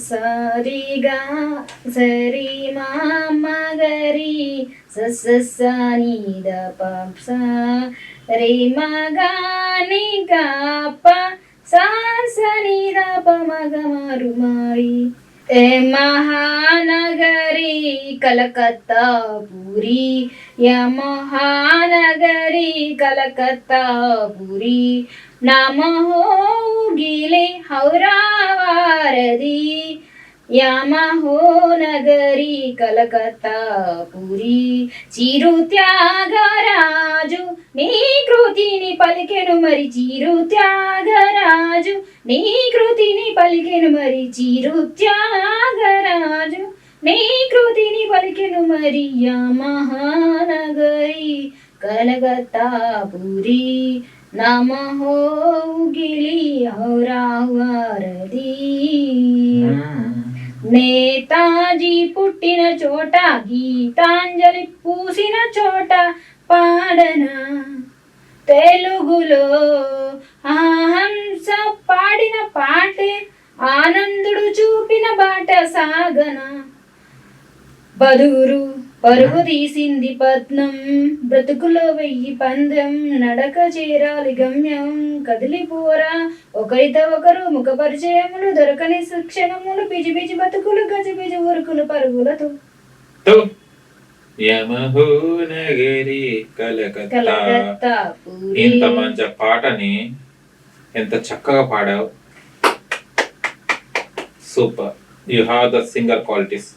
సరిగా సరి మగరి ససని ద పాస రే మగని గప సని ద పమగ మరు మారి ఏ మహానగరి కలకత్తా పూరి యా మహానగరి కలకత్తా పూరి నమో గిలే హౌరావారది యా మహోనగరి కలకత్తా పూరి చిరు త్యాగరాజు నీ కృతిని పలికెను మరి చిరు త్యాగరాజు నీ కృతిని పలికెను మరి చిరు త్యాగరాజు నీ కృతిని పలికెను మరి యా మహానగరి కలకత్తా పూరి నమో గిలి హౌరావారది నేతాజీ పుట్టిన చోట గీతాంజలి పూసిన చోట పాడనా తెలుగులో హంస పాడిన పాటే ఆనందుడు చూపిన బాట సాగన బదురు పరుగు తీసింది పద్నం బ్రతుకులో 1000 పందెం నడక చేరాలి గమ్యం కదిలిపోరా ఒకరితో ఒకరు ముఖ పరిచయములు దొరకని శిక్షణములు పిజి పిజి బతుకులు గజిబిజి ఊరుకులు పరుగులతో యమహోనగరి కలకత్తా. ఇంత మంచి పాటని ఎంత చక్కగా పాడావు. Super. You have the singer qualities.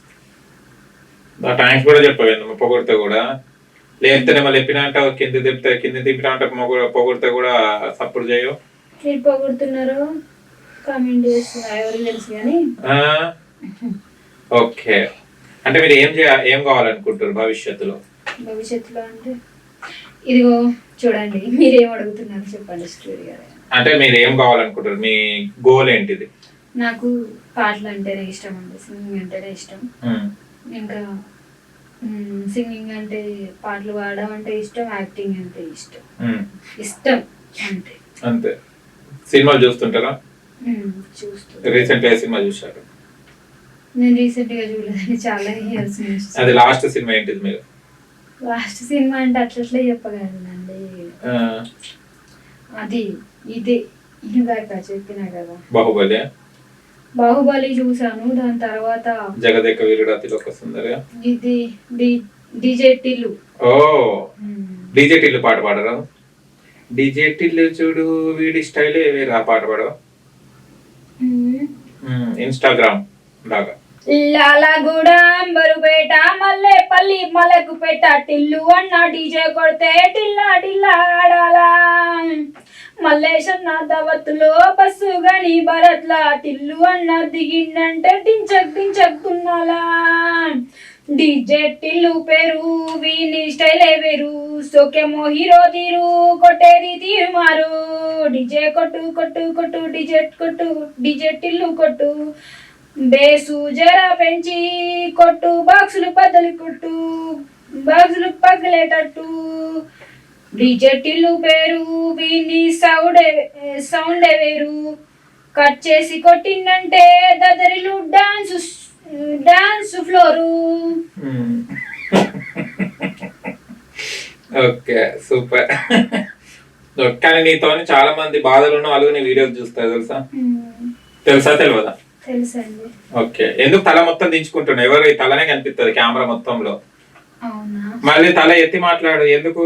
Thanks కూడా చెప్పావు పొగిడితే కూడా. లేకపోతే మళ్ళీ ఎప్పినంట కింద తిప్పినంట పొగిడితే కూడా సపోర్ట్ చేయవు. పొగుడుతున్నారు కామెంట్ చేస్తున్నారు ఎవరికి తెలుసు కానీ. ఓకే, అంటే మీరు ఏం కావాలనుకుంటారు భవిష్యత్తులో? భవిష్యత్తులో అంటే ఇదిగో చూడండి, మీరేం అడుగుతున్నారు చెప్పండి స్టోరీ గారు. అంటే మీరు ఏం కావాలనుకుంటారు? మీ గోల్ ఏంటిది? నాకు పాటలు అంటేనే ఇష్టం అండి, సింగింగ్ అంటేనే ఇష్టం. ఇంకా సింగింగ్ అంటే పాటలు పాడడం అంటే ఇష్టం, యాక్టింగ్ అంటే ఇష్టం అంతే. అంతే. సినిమాలు చూస్తుంటారా? చూస్తూ రీసెంట్ గా సినిమా చూసారు? నేను రీసెంట్ గా చూడలేదని చాలా ఇయర్స్ నుంచి. అది లాస్ట్ సినిమా ఏంటిది మీరు? లాస్ట్ సినిమా అంటే అట్లట్లే చెప్పగలనండి. అది ఇదే ఇందాక చెప్పినా కదా, బాహుబలి చూసాను. దాని తర్వాత జగదేక వీరుడు అతిలోక సుందరి. ఇది డీజే టిల్లు. ఓ, డీజే టిల్లు పాట పాడరా? డీజే టిల్లు చూడు వీడి స్టైలే వేరే పాట పాడవా? ఇన్స్టాగ్రామ్ లాగా. లాలగూడ అంబరుపేట మల్లెపల్లి మలకుపేట టిల్లు అన్న డీజే కొడితే టిల్లా టిల్లా ఆడాలా. మల్లేశన్న దవత్తులో బస్సు గని భరత్లా టిల్లు అన్న దిగిందంటే టించక్ టించక్ తున్నాలా. డీజే టిల్లు పేరు వీని స్టైలే వేరు, సోకేమో హీరో తీరు కొట్టేది తీరు మారు. డీజే కొట్టు కొట్టు కొట్టు డీజే టిల్లు కొట్టు, బేసు జరా పెంచి కొట్టు, బాక్సులు బద్దలు కొట్టు, బాక్సులు పగిలేటట్టు. డీజే టిల్లు పేరు వీని సౌండే వేరు, కట్ చేసి కొట్టిందంటే దదరిలు డాన్స్ ఫ్లోరు. Okay, super. కానీ నీతో చాలా మంది బాధలు ఉన్న వాళ్ళు నీ వీడియోస్ చూస్తారు తెలుసా తెలియదా? తెలుసండి. ఓకే, ఎందుకు తల మొత్తం దించుకుంటున్నావు? ఎవరు ఈ తలనే కనిపిస్తుంది కెమెరా మొత్తంలో. అవునా? మళ్ళీ తల ఎత్తి మాట్లాడు ఎందుకు?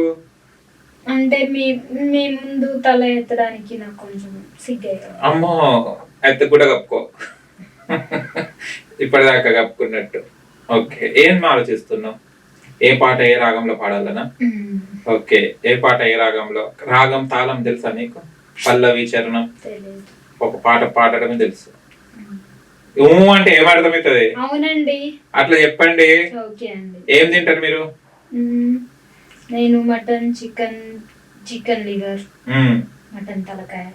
అంటే మీ ముందు తల ఎత్తడానికి నాకు కొంచెం సిగ్గైతుంది. అమ్మో అయితే కూడా కప్పుకో. ఇప్పటిదాకా కప్పుకున్నట్టు. ఓకే, ఏం ఆలోచిస్తున్నావు? ఏ పాట ఏ రాగంలో పాడాలనా? ఓకే, ఏ పాట ఏ రాగంలో? రాగం తాళం తెలుసా నీకు? పల్లవి చరణం తెలియదు. ఒక పాట పాడడమే తెలుసు. అంటే ఏం అర్థమవుతుంది? అవునండి. అట్లా చెప్పండి. ఓకే అండి. ఏం తింటారు మీరు? నేను మటన్, చికెన్ లివర్, మటన్ తలకాయ,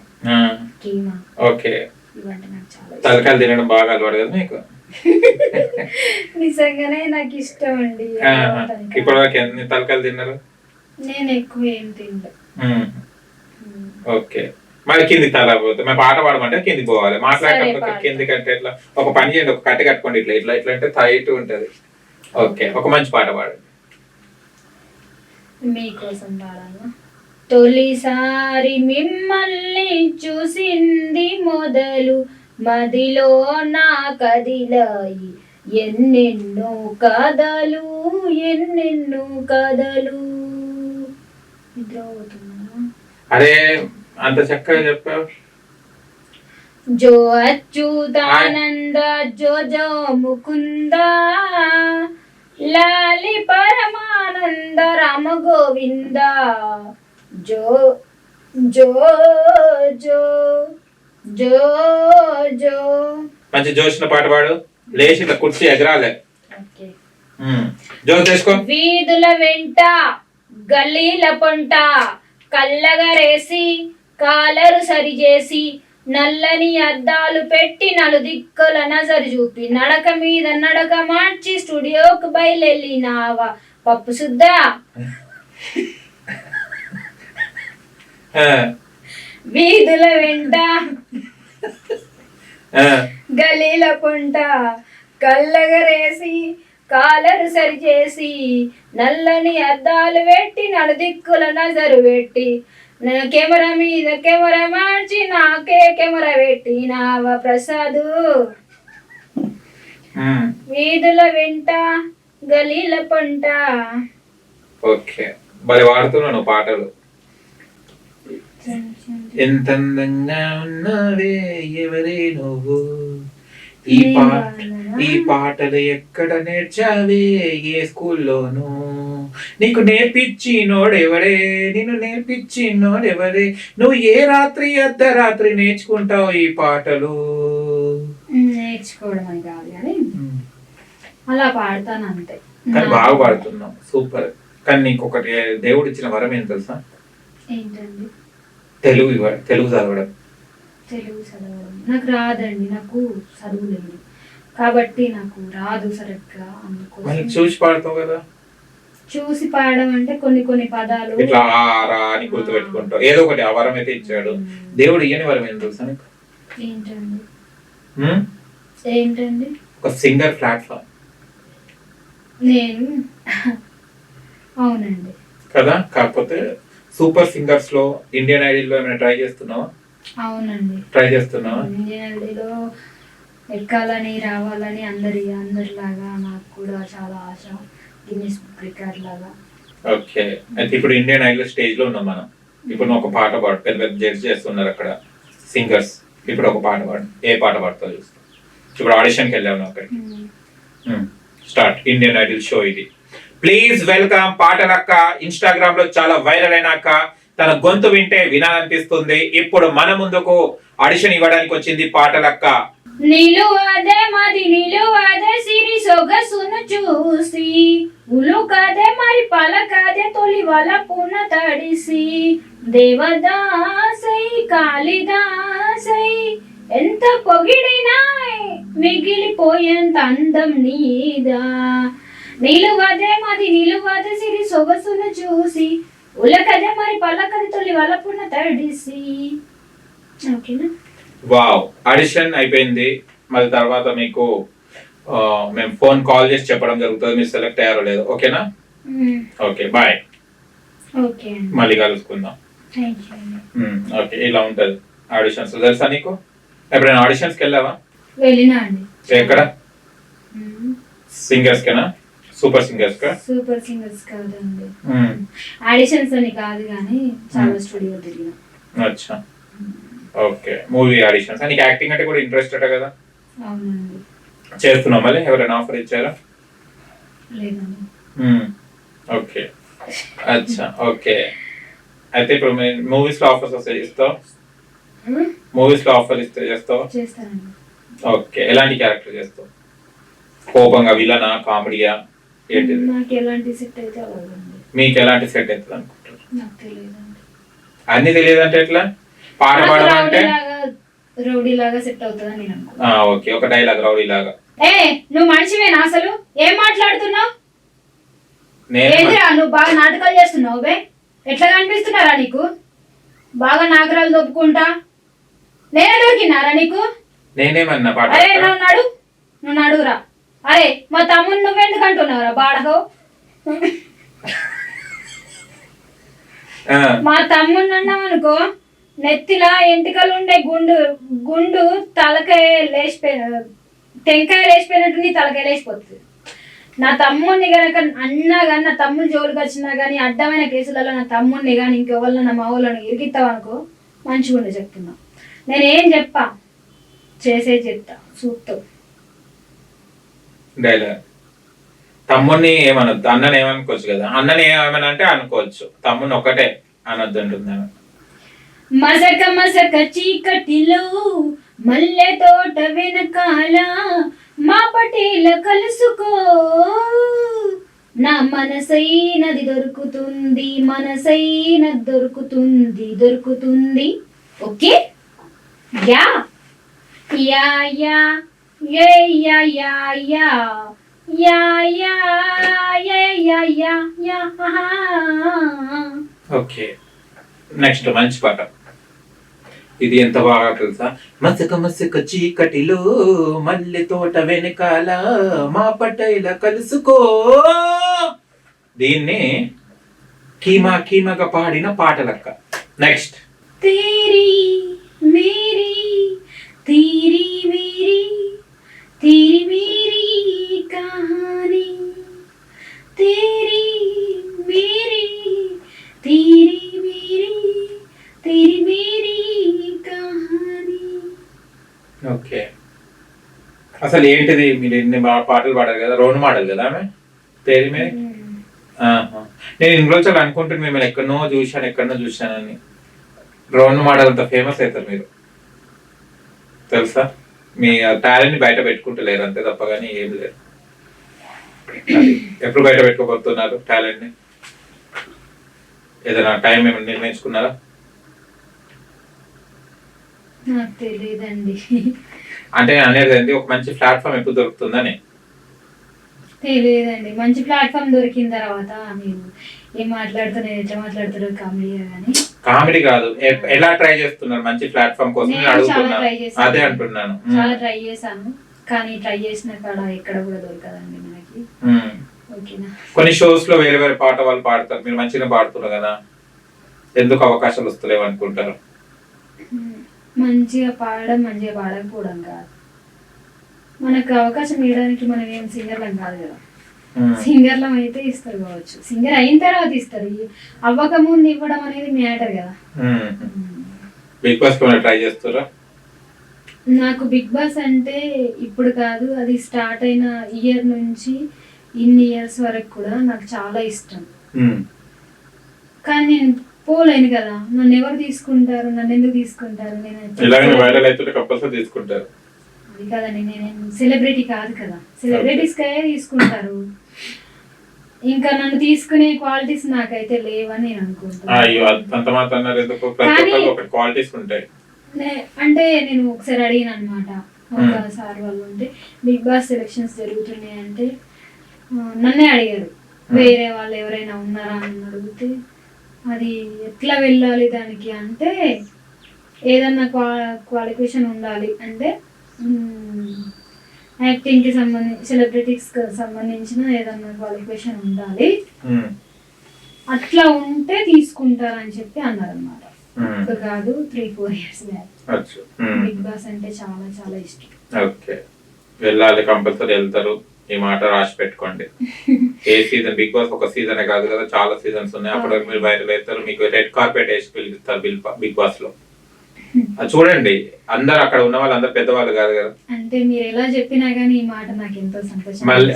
కీమా. ఓకే, ఇవంటే నాకు చాలా తలకాయలు తినడం బాగా అలవాటు కదా మీకు? నిజంగానే నాకు ఇష్టం అండి. ఇప్పటివరకు ఎన్ని తలకాయలు తిన్నారు? నేను ఎక్కువ ఏం తినలే. ఓకే, మరి కింది తల పోతుంది. మరి పాట పాడమంటే కింది పోవాలి, మాట్లాడేటప్పుడు కింది కంటే ఎట్లా? ఒక పని చేయండి, ఒక కట్టె కట్టుకోండి, ఇట్లా ఇట్లా ఇట్లా అంటే టైట్ ఉంటది. ఓకే, ఒక మంచి పాట పాడండి. మీకోసం పాడాలా? తొలిసారి మిమ్మల్ని చూసింది మొదలు మదిలో నా కదిలాయి ఎన్నెన్నో కథలు ఎన్నెన్నో కథలు. నిద్రపోతున్నా? అరే అంత చక్కగా చెప్పావు. జో అచ్యుతానంద జో జో ముకుంద లాలి పరమానంద రామ గోవింద జో జో జో జో జో. మంచి జోష్న పాట పాడు. లేచి ఇట్లా కుర్చీ ఎగరాలే. జోష్ చేసుకో. వీధుల వెంట గల్లీల పొంట కళ్ళగరేసి కాలరు సరిచేసి నల్లని అద్దాలు పెట్టి నలుదిక్కుల నజరు చూపి నడక మీద నడక మార్చి స్టూడియోకి బయలునావా పప్పు సుద్దా. వీధుల వెంట గలీల పొంట కళ్ళగరేసి కాలరు సరిచేసి నల్లని అద్దాలు పెట్టి నలుదిక్కుల నజరు పెట్టి కెమెరా మీద కెమెరా మార్చి నాకే కెమెరా పెట్టి నావా ప్రసాదు. వీధుల వెంట గలీల పంట. ఓకే, మరి వాడుతున్నాను పాటలు. ఎంత అందంగా ఉన్నావే ఎవరే నువ్వు, ఈ పాటలు ఎక్కడ నేర్చావే ఏ స్కూల్లోనూ, నీకు నేర్పించినోడెవరే నిన్ను నేర్పించినోడెవరే, నువ్వు ఏ రాత్రి అర్ధరాత్రి నేర్చుకుంటావు ఈ పాటలు? నేర్చుకోవడం అని కాదు కానీ అలా పాడతాను అంతే. కానీ బాగా పాడుతున్నావు, సూపర్. కానీ నీకు ఒకటి దేవుడు ఇచ్చిన వరం ఏం తెలుసా? ఏంటండి? తెలుగు చదవడం. తెలుగు చదవడం నాకు రాదండి, నాకు చదువు లేదు కాబట్టి నాకు రాదు సరిగ్గా. అందుకోసం చూసి పాడతావు కదా. చూసి పాడడం అంటే కొన్ని పదాలు ఇట్లా ఆరా అని గుర్తు పెట్టుకుంటావు. ఏదో ఒకటి ఆ వరం అయితే ఇచ్చాడు దేవుడు. ఇయ్యని వరం ఏం తెలుసా నీకు? ఏంటండి? ఏంటండి? ఒక సింగర్ ప్లాట్ఫామ్. నేను అవునండి కదా. కాకపోతే సూపర్ సింగర్స్ లో ఇండియన్ ఐడల్ లో ఏమైనా ట్రై చేస్తున్నావా? అవునండి ట్రై చేస్తున్నావా? ఇండియన్ ఐడల్లో ఎక్కాలని రావాలని అందరిలాగా నాకు కూడా చాలా ఆశ. గిన్నిస్ బుక్ రికార్డ్ లాగా. ఓకే, అయితే ఇప్పుడు ఇండియన్ ఐడల్ స్టేజ్ లో ఉన్నాం మనం. ఇప్పుడు నువ్వు ఒక పాట పాడు. పెద్ద పెద్ద జడ్జ్ చేస్తున్నారు అక్కడ సింగర్స్. ఇప్పుడు ఒక పాట పాడు. ఏ పాట పాడుతావు చూస్తా. ఇప్పుడు ఆడిషన్కి వెళ్ళావు నువ్వు అక్కడికి. స్టార్ట్. ఇండియన్ ఐడల్ షో ఇది. Please welcome Patalakka. ఇన్స్టాగ్రామ్ లో చాలా వైరల్ అయినాక తన గొంతు వింటే వినాలనిపిస్తుంది. ఇప్పుడు మన ముందుకు ఆడిషన్ ఇవ్వడానికి వచ్చింది పాటలక్క. నిలువదే మది నిలువదే సిరి సొగసును చూసి ఉలుకదే మరి పలకదే తొలి వలపున తడిసి దేవదాసై కాళిదాసై ఎంత పొగిడినా మిగిలిపోయేంత అందం నీదా. నిలువదే మది నిలువదే సిరి సొగసును చూసి ఉలకదే మరి పలకదే తొలి వలపున తడిసి. ఓకేనా? వావ్, ఆడిషన్ అయిపోయింది. మరి తర్వాత మీకు మేము ఫోన్ కాల్ చేసి చెప్పడం జరుగుతుంది మీరు సెలెక్ట్ అయ్యారో లేదో. ఓకేనా? Okay, bye. ఓకే, మళ్ళీ కలుసుకుందాం. ఓకే, ఇలా ఉంటది ఆడిషన్స్. తెలుసా నీకు? ఎప్పుడైనా ఆడిషన్స్కి వెళ్ళావా? వెళ్ళినా అండి. ఎక్కడ? సింగర్స్ కేనా? సూపర్ సింగర్స్ కా? సూపర్ సింగర్స్ కాదండి, ఆడిషన్స్ అని కాదు కానీ చాలా స్టూడియో తిరిగిన. అచ్చా, ఓకే. Movie auditions. నీకు యాక్టింగ్ అంటే కూడా ఇంట్రెస్ట్ అట కదా? అవునండి. చేస్తున్నావు మళ్ళీ? ఎవరైనా ఆఫర్ ఇచ్చారా? లేదండి. ఓకే, అచ్చా, ఓకే. అయితే ఇప్పుడు మూవీస్ లో ఆఫర్స్ వస్తే ఇస్తావు? మూవీస్ లో ఆఫర్ ఇస్తే చేస్తావా? చేస్తానండి. ఓకే. ఎలాంటి క్యారెక్టర్ చేస్తావు? కోపంగా, విలనా, కామెడీయా, ఏంటిది? నాకు ఎలాంటి సెట్ అయితే అలాగండి. మీకు ఎలాంటి సెట్ అవుతుంది అనుకుంటారు? నాకు తెలియదండి. అన్ని తెలియదంటే ఎట్లా? పాట పాడమంటే రౌడీ లాగా సెట్ అవుతుందని నేను అనుకో. ఓకే, ఒక డైలాగ్ రౌడీ లాగా. నువ్వు మనిషివేనా అసలు? ఏం మాట్లాడుతున్నావు? నేను ఏదిరా నువ్వు బాగా నాటకాలు చేస్తున్నావు బే? ఎట్లా కనిపిస్తున్నారా నీకు? బాగా నాగరాలు దొప్పుకుంటా నేనే దొరికినారా నీకు? నేనేమన్నా పాట? అరే నువ్వు నడుగురా. అరే మా తమ్ముడు నువ్వెందుకు అంటున్నావురా బాడగో? మా తమ్ముడిని అన్నావు అనుకో, నెత్తిలా ఎంటికలు ఉండే గుండు తలకాయ లేచిపోయిన, టెంకాయ లేచిపోయినట్టు నీ తలకాయ లేచిపోతుంది. నా తమ్ముడిని గనక అన్నా కానీ, నా తమ్ముడు జోలికి వచ్చినా కానీ, అడ్డమైన కేసులలో నా తమ్ముడిని కానీ ఇంకెవరిన మా ఊళ్ళని ఇరికిస్తావు అనుకో, మంచిగా ఉండే చెప్తున్నా. నేనేం చెప్పా చేసే చెప్తా చూపుతావు. డైలాగ్. తమ్ముడిని ఏమనొద్దు, అన్నని ఏమనుకోవచ్చు కదా. అన్నని ఏమని అంటే అనుకోవచ్చు, తమ్ముడిని ఒకటే అనొద్దు అంటున్నాను. మసక మసక చీకటిలో మల్లె తోట వెనకాల మా పటేల కలుసుకో, నా మనసైనది దొరుకుతుంది, మనసైనది దొరుకుతుంది. Okay, yeah yeah yeah yeah yeah yeah yeah yeah yeah yeah yeah yeah. Okay, next మంచి పాట. ఇది ఎంత బాగా తెలుసా? మసక మసక చీకటిలో మల్లె తోట వెనకాల మా పటేల కలుసుకో. దీన్ని కీమాగా పాడిన పాట లెక్క. నెక్స్ట్. तेरी मेरी तेरी मेरी तेरी मेरी कहानी, तेरी मेरी तेरी मेरी तेरी मेरी कहानी. ఓకే, అసలు ఏంటిది? మీరు ఇన్ని పాటలు పాడారు కదా, రోడ్ మోడల్ కదా ఆమె పేరు మీద. నేను ఇన్ని రోజులు అనుకుంటున్నాను మిమ్మల్ని ఎక్కడనో చూశానని. రోడ్ మోడల్ అంత ఫేమస్ అవుతారు మీరు, తెలుసా? మీ టాలెంట్ బయట పెట్టుకుంటలేరు అంతే తప్ప కానీ ఏం లేదు. ఎప్పుడు బయట పెట్టుకోబోతున్నారు టాలెంట్ ని? ఏదైనా టైం ఏమైనా నిర్ణయించుకున్నారా? నాకు తెలియదండి. అంటే అనేది ఒక మంచి ప్లాట్ఫామ్ ఎప్పుడు దొరుకుతుందని. తెలియదండి, మంచి ప్లాట్ఫామ్ దొరికిన తర్వాత నేను ఏం మాట్లాడుతున్నా, ఎట్లా మాట్లాడుతారో కామెడీ కానీ. కామెడీ కాదు, ఎలా ట్రై చేస్తున్నారు మంచి ప్లాట్ఫామ్ కోసం? నేను అడుగుతున్నా, అదే అంటున్నాను. చాలా ట్రై చేశాను కానీ ట్రై చేసిన కాడ ఎక్కడ కూడా దొరకదండి మనకి. ఓకేనా? కొన్ని షోస్ లో వేరే వేరే పాట వాళ్ళు పాడతారు, మీరు మంచిగా పాడుతున్నారు కదా, ఎందుకు అవకాశాలు వస్తలేవు అనుకుంటారు? మంచిగా పాడడం మంచిగా పాడకపోవడం కాదు, మనకు అవకాశం ఇవ్వడానికి మనం ఏం సింగర్లం కాదు కదా. సింగర్లం అయితే ఇస్తారు కావచ్చు, సింగర్ అయిన తర్వాత ఇస్తారు, అవ్వక ముందు ఇవ్వడం అనేది మ్యాటర్ కదా. బిగ్ బాస్ ట్రై చేస్తారా? నాకు బిగ్ బాస్ అంటే ఇప్పుడు కాదు, అది స్టార్ట్ అయిన ఇయర్ నుంచి ఇన్ని ఇయర్స్ వరకు కూడా నాకు చాలా ఇష్టం. కానీ నేను పోలేను కదా, నన్ను ఎవరు తీసుకుంటారు, నన్ను ఎందుకు తీసుకుంటారు? నేను తీసుకుంటారు అది కదండి, నేను సెలబ్రిటీ కాదు కదా, సెలబ్రిటీస్ కే తీసుకుంటారు. ఇంకా నన్ను తీసుకునే క్వాలిటీస్ నాకైతే లేవని నేను అనుకుంటున్నాను. అంటే నేను ఒకసారి అడిగిన అనమాట, ఒక సార్ వాళ్ళు ఉంటే బిగ్ బాస్ సెలక్షన్స్ జరుగుతున్నాయి అంటే నన్నే అడిగారు, వేరే వాళ్ళు ఎవరైనా ఉన్నారా అని అడిగితే అది ఎట్లా వెళ్ళాలి దానికి అంటే ఏదన్నా క్వాలిఫికేషన్ ఉండాలి, అంటే యాక్టింగ్ కి సంబంధించి సెలబ్రిటీస్ కి సంబంధించిన ఏదన్నా క్వాలిఫికేషన్ ఉండాలి, అట్లా ఉంటే తీసుకుంటారని చెప్పి అన్నారు అనమాట. ఇప్పుడు కాదు, 3-4 years బ్యాక్. బిగ్ బాస్ అంటే చాలా చాలా ఇష్టం. ఓకే, వెళ్ళాలి, కంపల్సరీ వెళ్తారు. ఈ మాట రాసి పెట్టుకోండి. ఏ సీజన్ బిగ్ బాస్ ఒక సీజనే కాదు కదా, చాలా సీజన్స్ ఉన్నాయి. అప్పటి వరకు మీరు వైరల్ అవుతారు, మీకు రెడ్ కార్పెట్ వేసి పిలుస్తారు బిగ్ బాస్ లో. అది చూడండి, అందరు అక్కడ ఉన్న వాళ్ళు అందరు పెద్దవాళ్ళు కాదు కదా. అంటే మీరు ఎలా చెప్పినా గానీ ఈ మాట నాకు ఎంతో సంతోషం. మళ్ళీ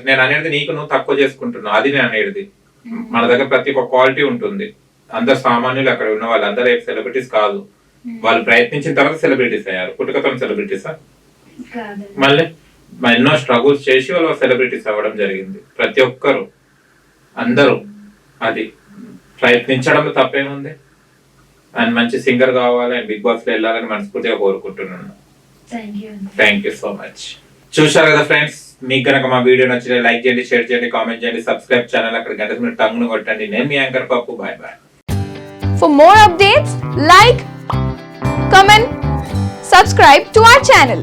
నేను అనేది నీకు నువ్వు తక్కువ చేసుకుంటున్నావు, అది నేను అనేది. మన దగ్గర ప్రతి ఒక్క క్వాలిటీ ఉంటుంది. అందరు సామాన్యులు అక్కడ ఉన్న వాళ్ళు అందరూ సెలబ్రిటీస్ కాదు. వాళ్ళు ప్రయత్నించిన తర్వాత సెలబ్రిటీస్ అయ్యారు. పుట్టుకతో సెలబ్రిటీసా? మళ్ళీ ఎన్నో స్ట్రగుల్స్ చేసి వాళ్ళు సెలబ్రిటీస్ అవ్వడం జరిగింది. ప్రతి ఒక్కరు అందరూ అది ప్రయత్నించడంలో తప్పేముంది. అండ్ మంచి సింగర్ కావాలి అండ్ బిగ్ బాస్ లో వెళ్ళాలని మనస్ఫూర్తిగా కోరుకుంటున్నాను. Thank you so much. చూశారు కదా ఫ్రెండ్స్, మీకు కనుక మా వీడియో నచ్చితే లైక్ చేయండి, షేర్ చేయండి, కామెంట్ చేయండి, సబ్స్క్రైబ్ ఛానల్ అక్కడ గంట మీద టంగును కొట్టండి. నేను మీ anchor Pappu. Bye bye. For more updates, like, comment, subscribe to our channel.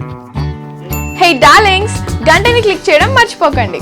Hey darlings, గంటని click చేయడం మర్చిపోకండి.